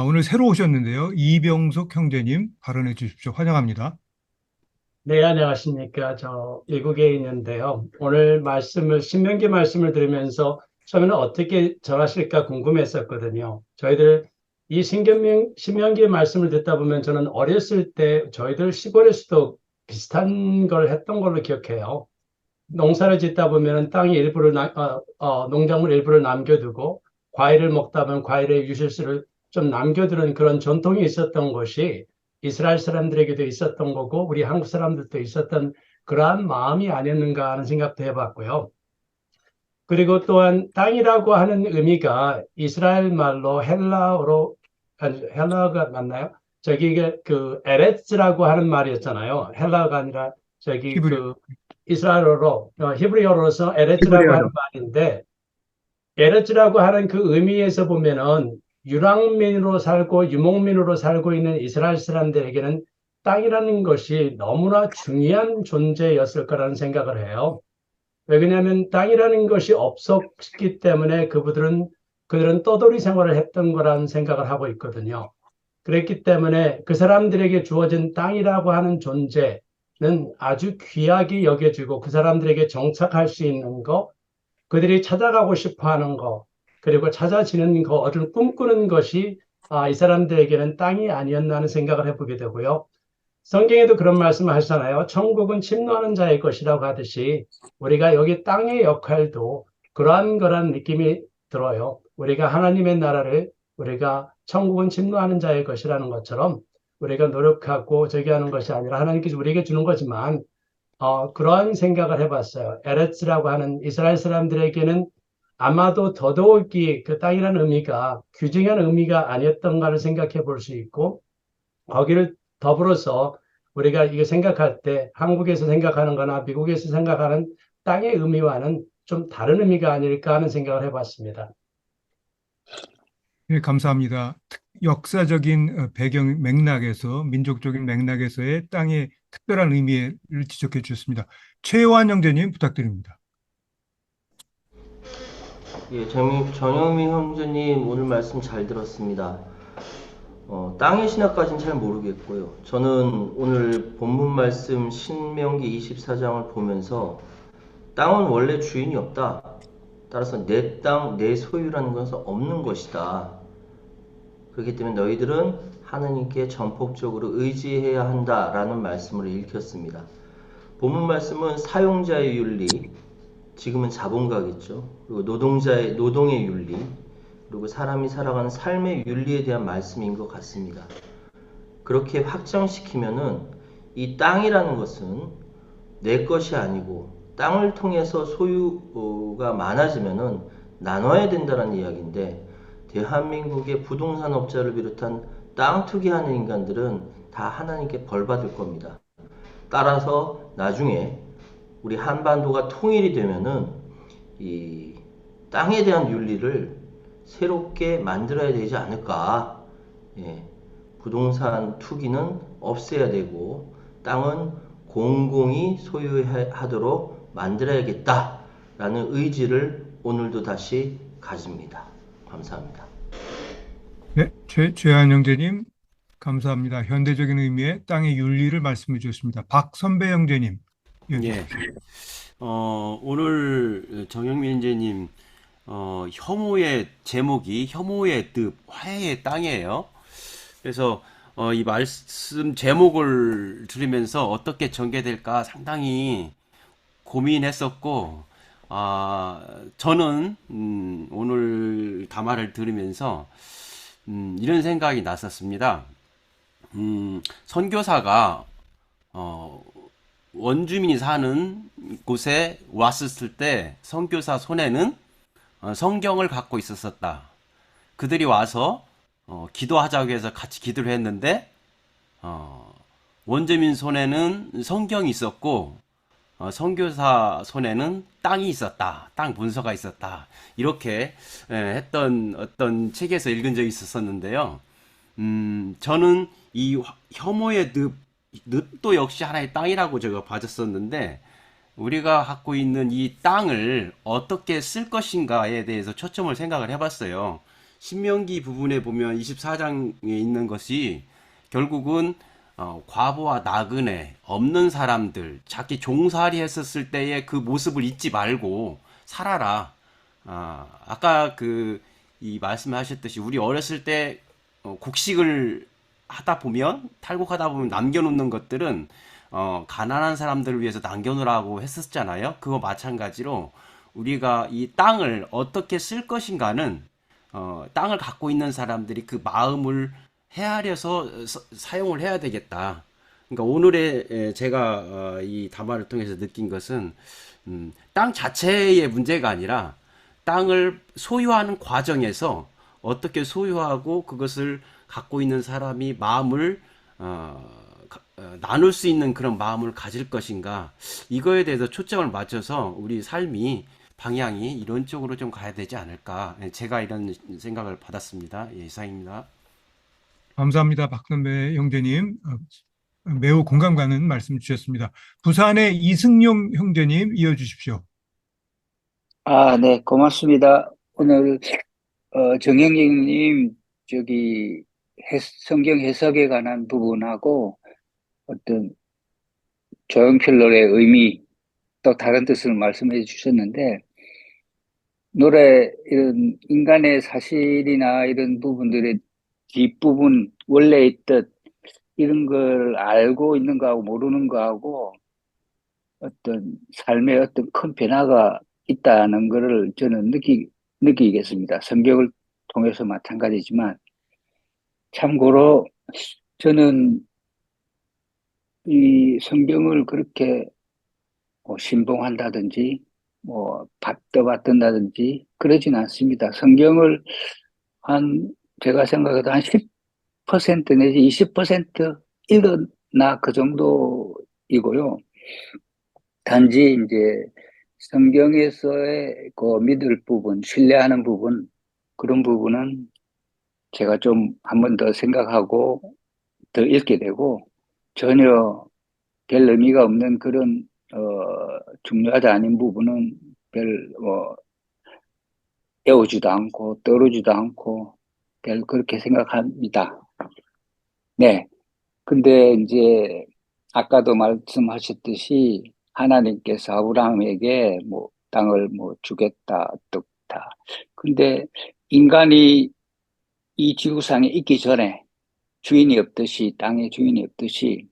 오늘 새로 오셨는데요. 이병석 형제님 발언해 주십시오. 환영합니다.
네, 안녕하십니까. 저 미국에 있는데요. 오늘 신명기 말씀을 들으면서 처음에는 어떻게 전하실까 궁금했었거든요. 저희들 이 신명기 말씀을 듣다 보면 저는 어렸을 때 저희들 시골에서도 비슷한 걸 했던 걸로 기억해요. 농사를 짓다 보면 땅의 일부를, 농작물 일부를 남겨두고 과일을 먹다 보면 과일의 유실수를 좀 남겨두는 그런 전통이 있었던 것이 이스라엘 사람들에게도 있었던 거고 우리 한국 사람들도 있었던 그러한 마음이 아니었는가 하는 생각도 해봤고요. 그리고 또한 땅이라고 하는 의미가 이스라엘 말로 헬라어가 맞나요? 저기 그 에레츠라고 하는 말이었잖아요. 헬라어가 아니라 저기
히브리어.
이스라엘어로 히브리어로서 에레츠라고 하는 말인데 에레츠라고 하는 그 의미에서 보면은 유랑민으로 살고 유목민으로 살고 있는 이스라엘 사람들에게는 땅이라는 것이 너무나 중요한 존재였을 거라는 생각을 해요. 왜냐하면 땅이라는 것이 없었기 때문에 그들은 떠돌이 생활을 했던 거라는 생각을 하고 있거든요. 그랬기 때문에 그 사람들에게 주어진 땅이라고 하는 존재는 아주 귀하게 여겨지고 그 사람들에게 정착할 수 있는 거, 그들이 찾아가고 싶어 하는 거, 그리고 찾아지는 거를 꿈꾸는 것이 이 사람들에게는 땅이 아니었나 하는 생각을 해보게 되고요. 성경에도 그런 말씀을 하잖아요. 천국은 침노하는 자의 것이라고 하듯이 우리가 여기 땅의 역할도 그러한 느낌이 들어요. 우리가 하나님의 나라를 우리가 천국은 침노하는 자의 것이라는 것처럼 우리가 노력하고 저기 하는 것이 아니라 하나님께서 우리에게 주는 거지만 그런 생각을 해봤어요. 에레츠라고 하는 이스라엘 사람들에게는 아마도 더더욱이 그 땅이라는 의미가 규정한 의미가 아니었던가를 생각해 볼 수 있고 거기를 더불어서 우리가 이거 생각할 때 한국에서 생각하는 거나 미국에서 생각하는 땅의 의미와는 좀 다른 의미가 아닐까 하는 생각을 해봤습니다.
네, 감사합니다. 역사적인 배경 맥락에서, 민족적인 맥락에서의 땅의 특별한 의미를 지적해 주셨습니다. 최요한 형제님 부탁드립니다.
예, 정영민 형제님 오늘 말씀 잘 들었습니다. 땅의 신학까지는 잘 모르겠고요. 저는 오늘 본문 말씀 신명기 24장을 보면서 땅은 원래 주인이 없다. 따라서 내 땅, 내 소유라는 것은 없는 것이다. 그렇기 때문에 너희들은 하나님께 전폭적으로 의지해야 한다라는 말씀을 읽혔습니다. 본문 말씀은 사용자의 윤리, 지금은 자본가겠죠. 그리고 노동의 윤리, 그리고 사람이 살아가는 삶의 윤리에 대한 말씀인 것 같습니다. 그렇게 확장시키면은 이 땅이라는 것은 내 것이 아니고 땅을 통해서 소유가 많아지면은 나눠야 된다는 이야기인데 대한민국의 부동산 업자를 비롯한 땅 투기하는 인간들은 다 하나님께 벌 받을 겁니다. 따라서 나중에 우리 한반도가 통일이 되면은 이 땅에 대한 윤리를 새롭게 만들어야 되지 않을까. 예, 부동산 투기는 없애야 되고 땅은 공공이 소유하도록 만들어야겠다라는 의지를 오늘도 다시 가집니다. 감사합니다.
네, 최요한 형제님 감사합니다. 현대적인 의미의 땅의 윤리를 말씀해 주셨습니다. 박선배 형제님.
예. 오늘 정영민 형제님 혐오의 제목이 혐오의 늪, 화해의 땅이에요. 그래서 이 말씀 제목을 들으면서 어떻게 전개될까 상당히 고민했었고, 저는 오늘 담화를 들으면서 이런 생각이 났었습니다. 선교사가 원주민이 사는 곳에 왔었을 때 선교사 손에는 성경을 갖고 있었다. 그들이 와서 기도하자고 해서 같이 기도를 했는데 원주민 손에는 성경이 있었고 선교사 손에는 땅이 있었다. 땅 문서가 있었다. 이렇게 했던 어떤 책에서 읽은 적이 있었는데요. 저는 이 혐오의 늪도 역시 하나의 땅이라고 제가 봐줬었는데 우리가 갖고 있는 이 땅을 어떻게 쓸 것인가에 대해서 초점을 생각을 해봤어요. 신명기 부분에 보면 24장에 있는 것이 결국은 과부와 나그네, 없는 사람들, 자기 종살이 했었을 때의 그 모습을 잊지 말고 살아라. 아까 이 말씀하셨듯이 우리 어렸을 때 곡식을 하다 보면 탈곡하다 보면 남겨놓는 것들은 가난한 사람들을 위해서 남겨놓으라고 했었잖아요. 그거 마찬가지로 우리가 이 땅을 어떻게 쓸 것인가는 땅을 갖고 있는 사람들이 그 마음을 헤아려서 사용을 해야 되겠다. 그러니까 오늘의 제가 이 담화를 통해서 느낀 것은 땅 자체의 문제가 아니라 땅을 소유하는 과정에서 어떻게 소유하고 그것을 갖고 있는 사람이 마음을 나눌 수 있는 그런 마음을 가질 것인가, 이거에 대해서 초점을 맞춰서 우리 삶이 방향이 이런 쪽으로 좀 가야 되지 않을까, 제가 이런 생각을 받았습니다. 예, 이상입니다.
감사합니다. 박선배 형제님. 매우 공감 가는 말씀 주셨습니다. 부산의 이승용 형제님 이어주십시오.
네, 고맙습니다. 오늘 정영익님 성경 해석에 관한 부분하고 어떤 조용필 노래의 의미 또 다른 뜻을 말씀해 주셨는데 노래 이런 인간의 사실이나 이런 부분들의 뒷부분 원래 있듯
이런 걸 알고 있는 거하고 모르는 거하고 어떤 삶의 어떤 큰 변화가 있다는 것을 저는 느끼겠습니다. 성경을 통해서 마찬가지지만 참고로 저는 이 성경을 그렇게 신봉한다든지 떠받든다든지 그러진 않습니다. 성경을 한 제가 생각해도 한 10% 내지 20% 읽었나 그 정도이고요. 단지 이제 성경에서의 그 믿을 부분, 신뢰하는 부분, 그런 부분은 제가 좀 한 번 더 생각하고 더 읽게 되고 전혀 별 의미가 없는 그런 중요하지 않은 부분은 별 외우지도 않고 떠오르지도 않고 별 그렇게 생각합니다. 네. 근데 이제 아까도 말씀하셨듯이 하나님께서 아브라함에게 땅을 주겠다, 어떻다. 근데 인간이 이 지구상에 있기 전에 주인이 없듯이, 땅의 주인이 없듯이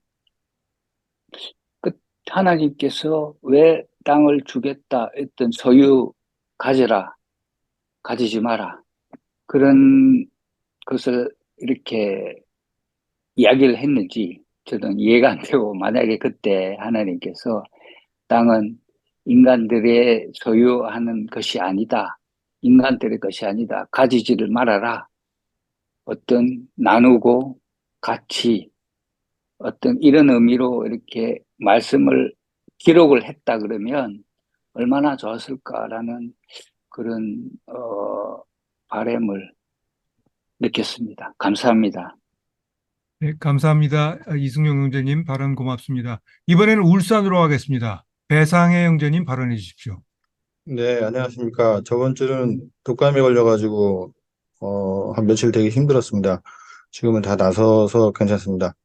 하나님께서 왜 땅을 주겠다 했던 소유 가져라, 가지지 마라. 그런 것을 이렇게 이야기를 했는지 저는 이해가 안 되고, 만약에 그때 하나님께서 땅은 인간들의 소유하는 것이 아니다. 인간들의 것이 아니다. 가지지를 말아라. 어떤 나누고 같이 어떤 이런 의미로 이렇게 말씀을 기록을 했다 그러면 얼마나 좋았을까라는 그런 바람을 느꼈습니다. 감사합니다.
네, 감사합니다. 이승용 형제님 발언 고맙습니다. 이번에는 울산으로 가겠습니다. 배상혜 형제님 발언해 주십시오.
네, 안녕하십니까. 저번 주는 독감에 걸려가지고, 한 며칠 되게 힘들었습니다. 지금은 다 나서서 괜찮습니다.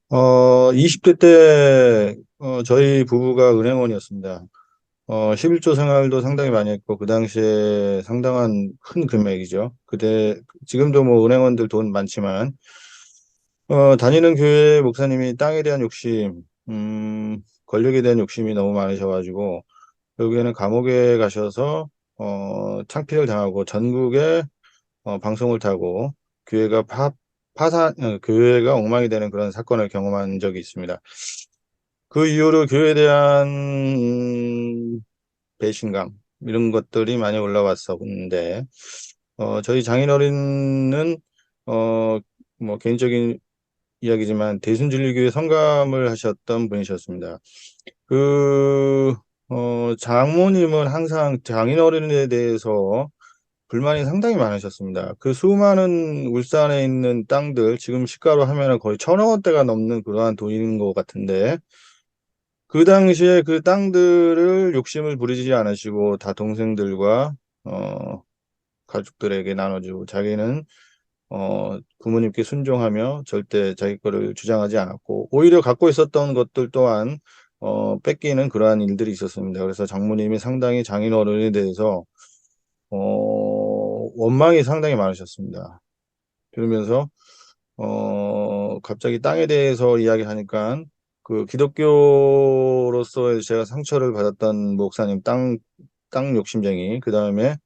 20대 때, 저희 부부가 은행원이었습니다. 11조 생활도 상당히 많이 했고, 그 당시에 상당한 큰 금액이죠. 지금도 은행원들 돈 많지만, 다니는 교회 목사님이 땅에 대한 욕심, 권력에 대한 욕심이 너무 많으셔가지고, 결국에는 감옥에 가셔서 창피를 당하고 전국에 방송을 타고 교회가 교회가 엉망이 되는 그런 사건을 경험한 적이 있습니다. 그 이후로 교회에 대한 배신감 이런 것들이 많이 올라왔었는데 저희 장인어른은 개인적인 이야기지만 대순진리교회 성감을 하셨던 분이셨습니다. 장모님은 항상 장인어른에 대해서 불만이 상당히 많으셨습니다. 그 수많은 울산에 있는 땅들, 지금 시가로 하면 거의 1,000억 원대가 넘는 그러한 돈인 것 같은데, 그 당시에 그 땅들을 욕심을 부리지 않으시고 다 동생들과 가족들에게 나눠주고 자기는 부모님께 순종하며 절대 자기 거를 주장하지 않았고 오히려 갖고 있었던 것들 또한 뺏기는 그러한 일들이 있었습니다. 그래서 장모님이 상당히 장인어른에 대해서 원망이 상당히 많으셨습니다. 그러면서 갑자기 땅에 대해서 이야기하니까 그 기독교로서의 제가 상처를 받았던 목사님 땅 욕심쟁이, 그 다음에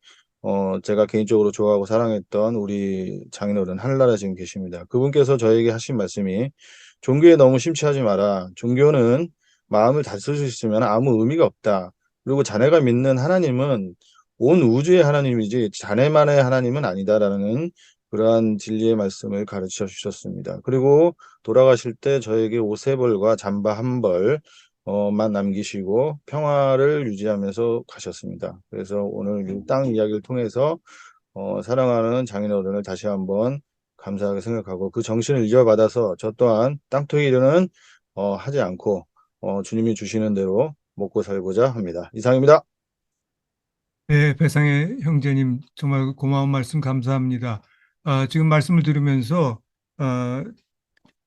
제가 개인적으로 좋아하고 사랑했던 우리 장인어른 하늘나라 지금 계십니다. 그분께서 저에게 하신 말씀이 종교에 너무 심취하지 마라. 종교는 마음을 다쓸 수 있으면 아무 의미가 없다. 그리고 자네가 믿는 하나님은 온 우주의 하나님이지 자네만의 하나님은 아니다라는 그러한 진리의 말씀을 가르쳐 주셨습니다. 그리고 돌아가실 때 저에게 옷 3벌과 잠바 1벌만 남기시고 평화를 유지하면서 가셨습니다. 그래서 오늘 이 땅 이야기를 통해서 사랑하는 장인어른을 다시 한번 감사하게 생각하고 그 정신을 이어받아서 저 또한 땅통이 일은 하지 않고 주님이 주시는 대로 먹고 살고자 합니다. 이상입니다.
네, 배상혜 형제님 정말 고마운 말씀 감사합니다. 지금 말씀을 들으면서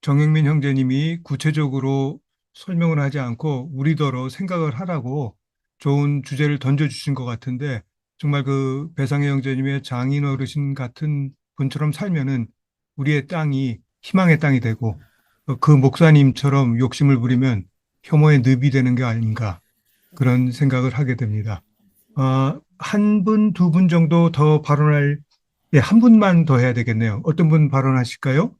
정영민 형제님이 구체적으로 설명을 하지 않고 우리더러 생각을 하라고 좋은 주제를 던져주신 것 같은데 정말 그 배상혜 형제님의 장인 어르신 같은 분처럼 살면은 우리의 땅이 희망의 땅이 되고 그 목사님처럼 욕심을 부리면 혐오의 늪이 되는 게 아닌가 그런 생각을 하게 됩니다. 한 분, 두 분 정도 더 발언할, 예, 한 분만 더 해야 되겠네요. 어떤 분 발언하실까요?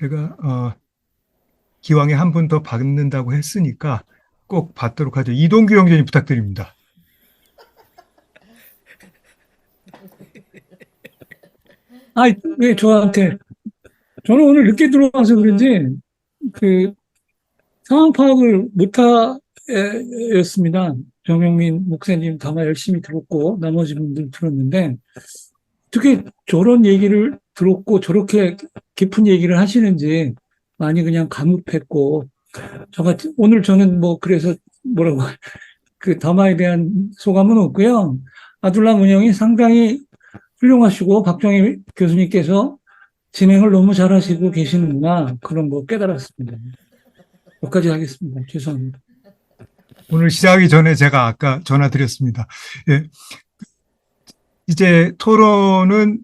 제가 기왕에 한 분 더 받는다고 했으니까 꼭 받도록 하죠. 이동규 형제님 부탁드립니다.
왜 저한테? 저는 오늘 늦게 들어와서 그런지 그 상황 파악을 못하였습니다. 정영민 목사님 담화 열심히 들었고 나머지 분들 들었는데 어떻게 저런 얘기를 들었고 저렇게 깊은 얘기를 하시는지 많이 그냥 감흡했고 오늘 저는 뭐 그래서 뭐라고 그 담화에 대한 소감은 없고요. 아둘람 운영이 상당히 훌륭하시고 박정희 교수님께서 진행을 너무 잘하시고 계시는구나 그런 거 깨달았습니다. 여기까지 하겠습니다. 죄송합니다.
오늘 시작하기 전에 제가 아까 전화 드렸습니다. 예. 이제 토론은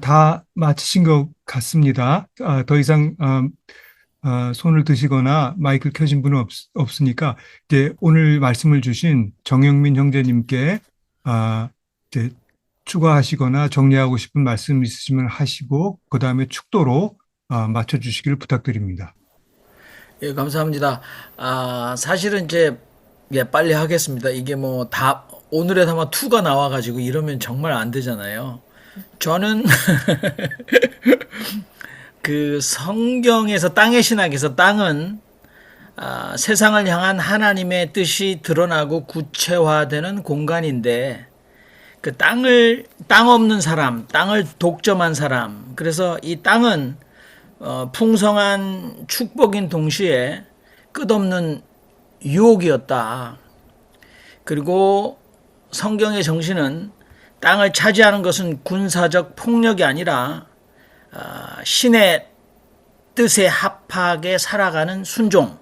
다 마치신 것 같습니다. 더 이상 손을 드시거나 마이크를 켜신 분은 없으니까 이제 오늘 말씀을 주신 정영민 형제님께 이제 추가하시거나 정리하고 싶은 말씀 있으시면 하시고 그 다음에 축도로 맞춰주시기를 부탁드립니다.
예, 감사합니다. 사실은 이제 빨리 하겠습니다. 이게 뭐 다 오늘의 담화 2가 나와가지고 이러면 정말 안 되잖아요. 저는 그 성경에서 땅의 신학에서 땅은 세상을 향한 하나님의 뜻이 드러나고 구체화되는 공간인데 그 땅 없는 사람, 땅을 독점한 사람, 그래서 이 땅은 풍성한 축복인 동시에 끝없는 유혹이었다. 그리고 성경의 정신은 땅을 차지하는 것은 군사적 폭력이 아니라 신의 뜻에 합하게 살아가는 순종.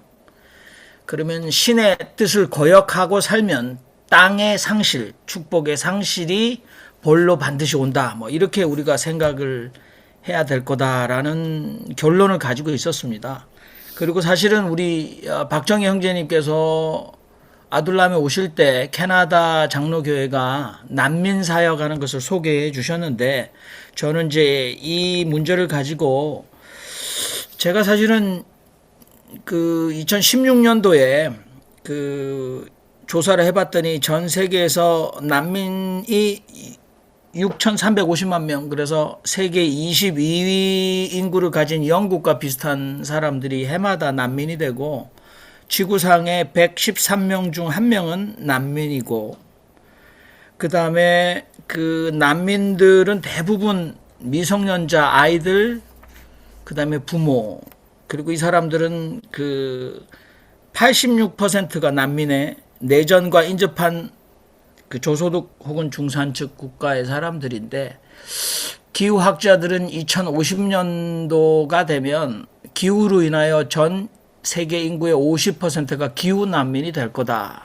그러면 신의 뜻을 거역하고 살면 땅의 상실, 축복의 상실이 벌로 반드시 온다. 뭐 이렇게 우리가 생각을 해야 될 거다라는 결론을 가지고 있었습니다. 그리고 사실은 우리 박정희 형제님께서 아둘람에 오실 때 캐나다 장로교회가 난민 사역하는 것을 소개해 주셨는데 저는 이제 이 문제를 가지고 제가 사실은 그 2016년도에 그 조사를 해봤더니 전 세계에서 난민이 6,350만 명, 그래서 세계 22위 인구를 가진 영국과 비슷한 사람들이 해마다 난민이 되고 지구상에 113명 중 1명은 난민이고 그 다음에 그 난민들은 대부분 미성년자 아이들, 그 다음에 부모, 그리고 이 사람들은 그 86%가 난민의 내전과 인접한 그 저소득 혹은 중산층 국가의 사람들인데 기후학자들은 2050년도가 되면 기후로 인하여 전 세계 인구의 50%가 기후 난민이 될 거다.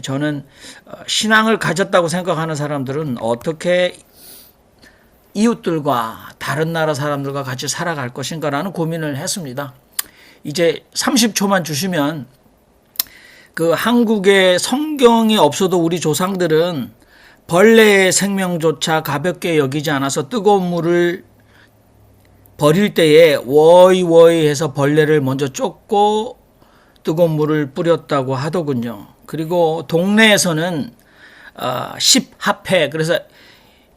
저는 신앙을 가졌다고 생각하는 사람들은 어떻게 이웃들과 다른 나라 사람들과 같이 살아갈 것인가라는 고민을 했습니다. 이제 30초만 주시면 그 한국에 성경이 없어도 우리 조상들은 벌레의 생명조차 가볍게 여기지 않아서 뜨거운 물을 버릴 때에 워이 해서 벌레를 먼저 쫓고 뜨거운 물을 뿌렸다고 하더군요. 그리고 동네에서는 10합회, 그래서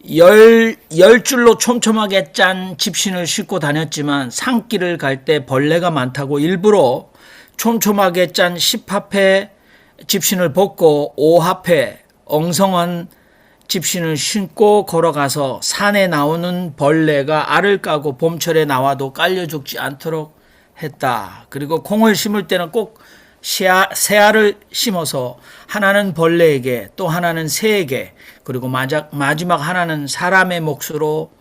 10줄로 촘촘하게 짠 집신을 싣고 다녔지만 산길을 갈 때 벌레가 많다고 일부러 촘촘하게 짠 10합회 집신을 벗고 5합회 엉성한 집신을 신고 걸어가서 산에 나오는 벌레가 알을 까고 봄철에 나와도 깔려 죽지 않도록 했다. 그리고 콩을 심을 때는 꼭 새알을 심어서 하나는 벌레에게 또 하나는 새에게 그리고 마지막 하나는 사람의 몫으로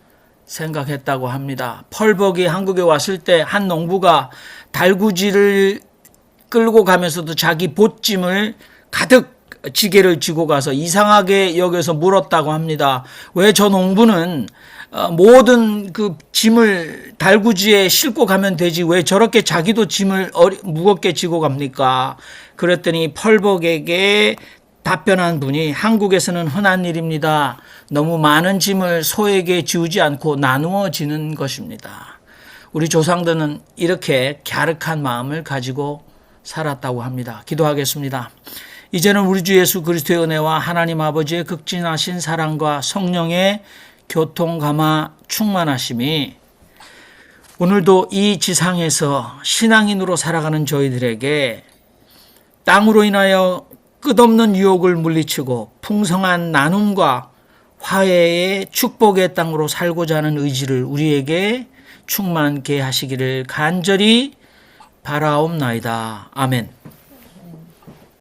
생각했다고 합니다. 펄벅이 한국에 왔을 때 한 농부가 달구지를 끌고 가면서도 자기 보찜을 가득 지게를 지고 가서 이상하게 여기서 물었다고 합니다. 왜 저 농부는 모든 그 짐을 달구지에 싣고 가면 되지 왜 저렇게 자기도 짐을 무겁게 지고 갑니까? 그랬더니 펄벅에게 답변한 분이 한국에서는 흔한 일입니다. 너무 많은 짐을 소에게 지우지 않고 나누어 지는 것입니다. 우리 조상들은 이렇게 갸륵한 마음을 가지고 살았다고 합니다. 기도하겠습니다. 이제는 우리 주 예수 그리스도의 은혜와 하나님 아버지의 극진하신 사랑과 성령의 교통감화 충만하심이 오늘도 이 지상에서 신앙인으로 살아가는 저희들에게 땅으로 인하여 끝없는 유혹을 물리치고 풍성한 나눔과 화해의 축복의 땅으로 살고자 하는 의지를 우리에게 충만케 하시기를 간절히 바라옵나이다. 아멘.